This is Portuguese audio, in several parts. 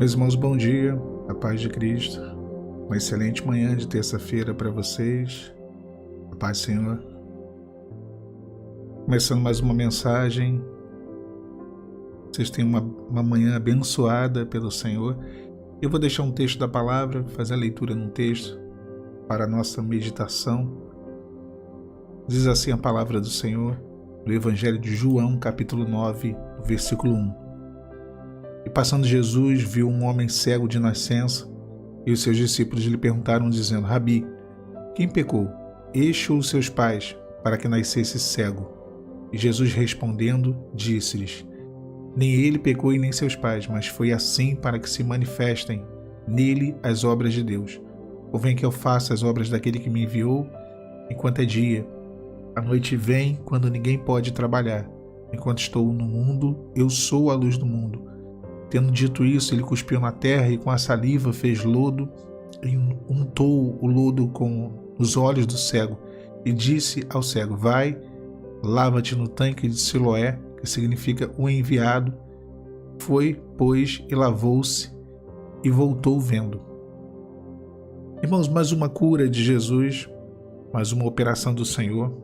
Meus irmãos, bom dia, a paz de Cristo. Uma excelente manhã de terça-feira para vocês. A paz do Senhor. Começando mais uma mensagem. Vocês têm uma manhã abençoada pelo Senhor. Eu vou deixar um texto da palavra, fazer a leitura num texto para a nossa meditação. Diz assim a palavra do Senhor, no Evangelho de João, capítulo 9, versículo 1. E passando Jesus, viu um homem cego de nascença, e os seus discípulos lhe perguntaram, dizendo: Rabi, quem pecou, este ou os seus pais, para que nascesse cego? E Jesus respondendo, disse-lhes: Nem ele pecou e nem seus pais, mas foi assim para que se manifestem nele as obras de Deus. Convém que eu faça as obras daquele que me enviou, enquanto é dia. A noite vem, quando ninguém pode trabalhar. Enquanto estou no mundo, eu sou a luz do mundo. Tendo dito isso, ele cuspiu na terra e com a saliva fez lodo e untou o lodo com os olhos do cego e disse ao cego: Vai, lava-te no tanque de Siloé, que significa o enviado. Foi, pois, e lavou-se e voltou vendo. Irmãos, mais uma cura de Jesus, mais uma operação do Senhor,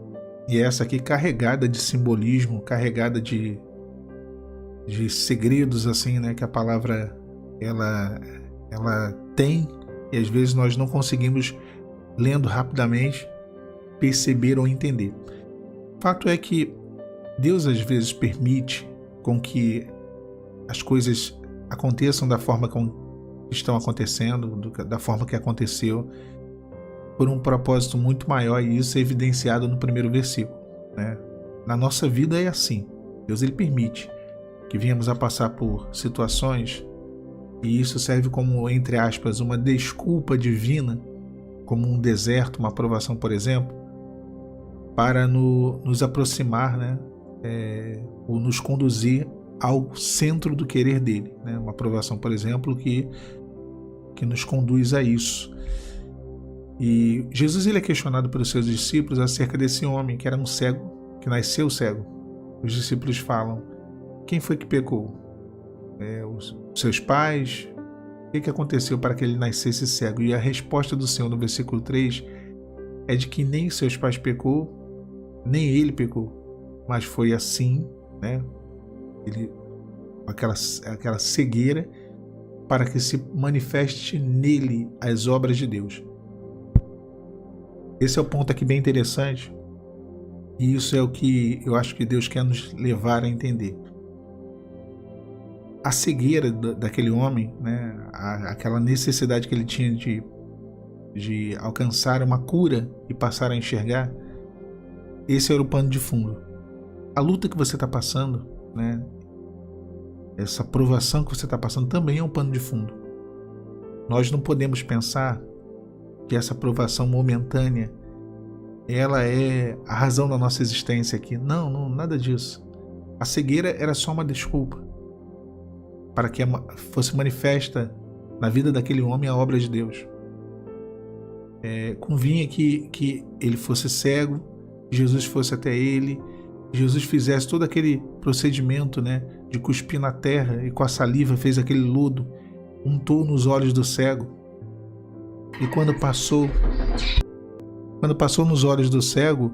e essa aqui carregada de simbolismo, carregada de segredos assim, né, que a palavra ela tem, e às vezes nós não conseguimos, lendo rapidamente, perceber ou entender. O fato é que Deus às vezes permite com que as coisas aconteçam da forma como estão acontecendo, da forma que aconteceu, por um propósito muito maior, e isso é evidenciado no primeiro versículo, né? Na nossa vida é assim. Deus ele permite que venhamos a passar por situações, e isso serve como, entre aspas, uma desculpa divina, como um deserto, uma provação, por exemplo, para nos aproximar, né, ou nos conduzir ao centro do querer dele, né? Uma provação, por exemplo, que nos conduz a isso. E Jesus ele é questionado pelos seus discípulos acerca desse homem que era um cego, que nasceu cego. Os discípulos falam: Quem foi que pecou? Os seus pais? O que aconteceu para que ele nascesse cego? E a resposta do Senhor no versículo 3 é de que nem seus pais pecou, nem ele pecou, mas foi assim, né? Aquela cegueira, para que se manifeste nele as obras de Deus. Esse é o ponto aqui bem interessante, e isso é o que eu acho que Deus quer nos levar a entender. A cegueira daquele homem, né, aquela necessidade que ele tinha de alcançar uma cura e passar a enxergar, esse era o pano de fundo. A luta que você está passando, né, essa provação que você está passando também é um pano de fundo. Nós não podemos pensar que essa provação momentânea ela é a razão da nossa existência aqui. Não, nada disso. A cegueira era só uma desculpa para que fosse manifesta na vida daquele homem a obra de Deus. Convinha que ele fosse cego, Jesus fosse até ele, Jesus fizesse todo aquele procedimento, né, de cuspir na terra e com a saliva fez aquele lodo, untou nos olhos do cego. E quando passou nos olhos do cego,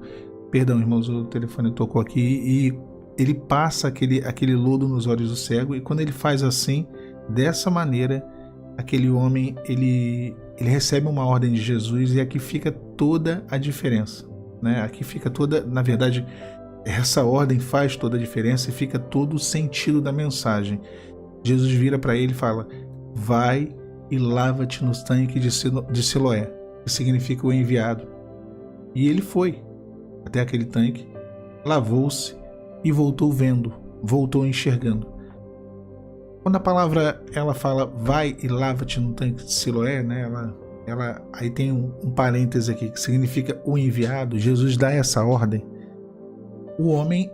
perdão, irmãos, o telefone tocou aqui, e ele passa aquele lodo nos olhos do cego, e quando ele faz assim, dessa maneira, aquele homem, ele recebe uma ordem de Jesus, e aqui fica toda a diferença, né? Aqui fica toda, na verdade, essa ordem faz toda a diferença e fica todo o sentido da mensagem. Jesus vira para ele e fala: Vai e lava-te no tanque de Siloé, que significa o enviado. E ele foi até aquele tanque, lavou-se e voltou vendo, voltou enxergando. Quando a palavra ela fala vai e lava-te no tanque de Siloé, né, ela aí tem um parêntese aqui que significa o enviado. Jesus dá essa ordem. O homem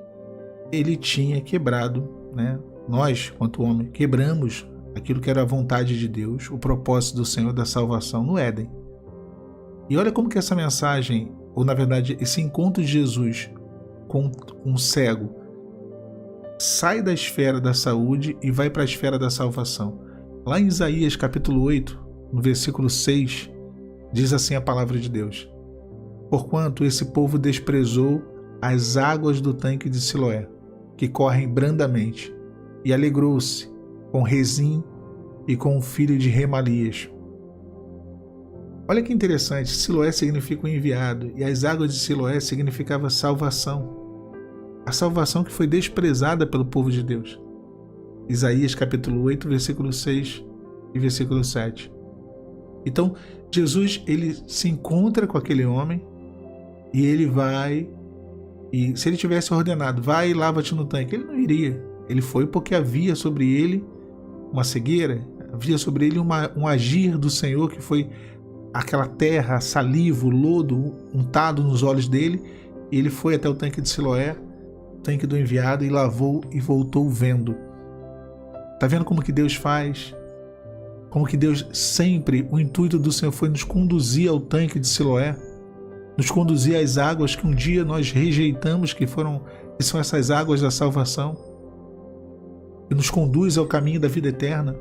ele tinha quebrado, né? Nós, quanto homem, quebramos aquilo que era a vontade de Deus, o propósito do Senhor da salvação no Éden. E olha como que essa mensagem, ou na verdade esse encontro de Jesus com um cego, sai da esfera da saúde e vai para a esfera da salvação. Lá em Isaías capítulo 8, no versículo 6, diz assim a palavra de Deus: porquanto esse povo desprezou as águas do tanque de Siloé, que correm brandamente, e alegrou-se com Rezim e com o filho de Remalias. Olha que interessante, Siloé significa o enviado, e as águas de Siloé significavam salvação. A salvação que foi desprezada pelo povo de Deus. Isaías capítulo 8, versículo 6 e versículo 7. Então, Jesus, ele se encontra com aquele homem e ele vai, e se ele tivesse ordenado, vai e lava-te no tanque, ele não iria. Ele foi porque havia sobre ele uma cegueira, havia sobre ele um agir do Senhor, que foi aquela terra, saliva, lodo untado nos olhos dele, e ele foi até o tanque de Siloé, o tanque do enviado, e lavou e voltou vendo. Tá vendo como que Deus faz? Como que Deus sempre, o intuito do Senhor foi nos conduzir ao tanque de Siloé, nos conduzir às águas que um dia nós rejeitamos, que são essas águas da salvação, e nos conduz ao caminho da vida eterna.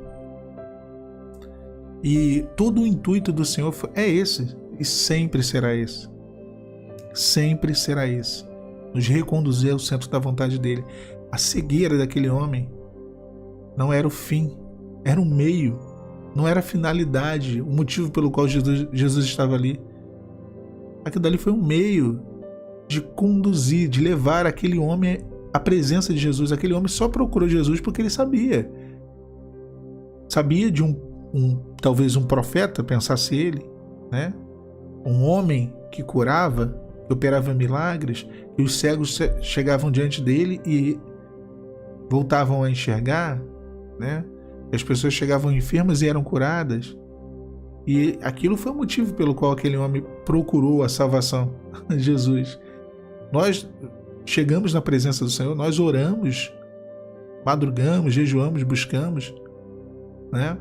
E todo o intuito do Senhor é esse, e sempre será esse. Sempre será esse. Nos reconduzir ao centro da vontade dele. A cegueira daquele homem não era o fim, era o meio, não era a finalidade, o motivo pelo qual Jesus estava ali. Aquilo dali foi um meio de conduzir, de levar aquele homem à presença de Jesus. Aquele homem só procurou Jesus porque ele sabia. Sabia de talvez um profeta, pensasse ele, né? Um homem que curava, que operava milagres, e os cegos chegavam diante dele e voltavam a enxergar, né? As pessoas chegavam enfermas e eram curadas. E aquilo foi o motivo pelo qual aquele homem procurou a salvação, Jesus. Nós chegamos na presença do Senhor, nós oramos, madrugamos, jejuamos, buscamos, né?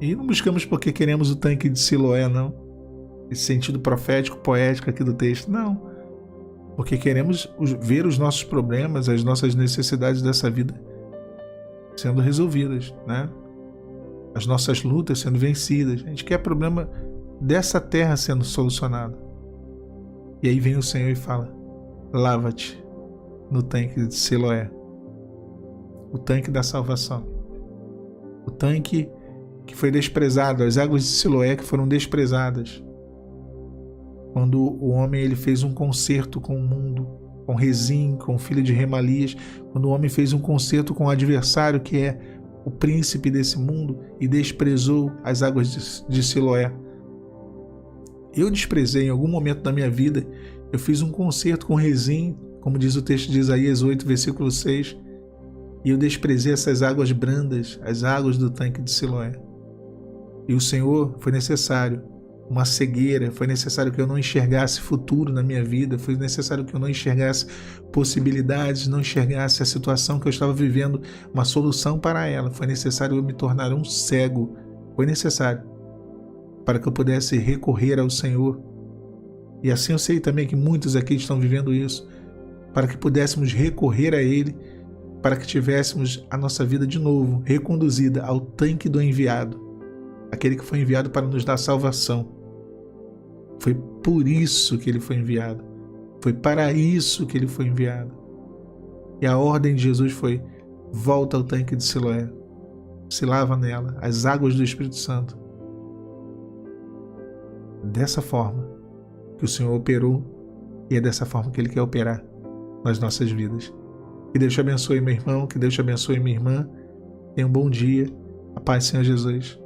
E não buscamos porque queremos o tanque de Siloé, não. Esse sentido profético, poético aqui do texto, não. Porque queremos ver os nossos problemas, as nossas necessidades dessa vida sendo resolvidas, né? As nossas lutas sendo vencidas. A gente quer problema dessa terra sendo solucionado. E aí vem o Senhor e fala: lava-te no tanque de Siloé. O tanque da salvação. O tanque que foi desprezado, as águas de Siloé que foram desprezadas. Quando o homem ele fez um concerto com o mundo, com Rezim, com o filho de Remalias, quando o homem fez um concerto com o adversário, que é o príncipe desse mundo, e desprezou as águas de Siloé. Eu desprezei em algum momento da minha vida, eu fiz um concerto com Rezim, como diz o texto de Isaías 8, versículo 6, e eu desprezei essas águas brandas, as águas do tanque de Siloé. E o Senhor, foi necessário uma cegueira, foi necessário que eu não enxergasse futuro na minha vida, foi necessário que eu não enxergasse possibilidades, não enxergasse a situação que eu estava vivendo, uma solução para ela. Foi necessário eu me tornar um cego, foi necessário, para que eu pudesse recorrer ao Senhor. E assim eu sei também que muitos aqui estão vivendo isso, para que pudéssemos recorrer a Ele, para que tivéssemos a nossa vida de novo reconduzida ao tanque do enviado, aquele que foi enviado para nos dar salvação. Foi por isso que ele foi enviado. Foi para isso que ele foi enviado. E a ordem de Jesus foi: volta ao tanque de Siloé, se lava nela, as águas do Espírito Santo. Dessa forma que o Senhor operou, e é dessa forma que Ele quer operar nas nossas vidas. Que Deus te abençoe, meu irmão, que Deus te abençoe, minha irmã. Tenha um bom dia. A paz do Senhor Jesus.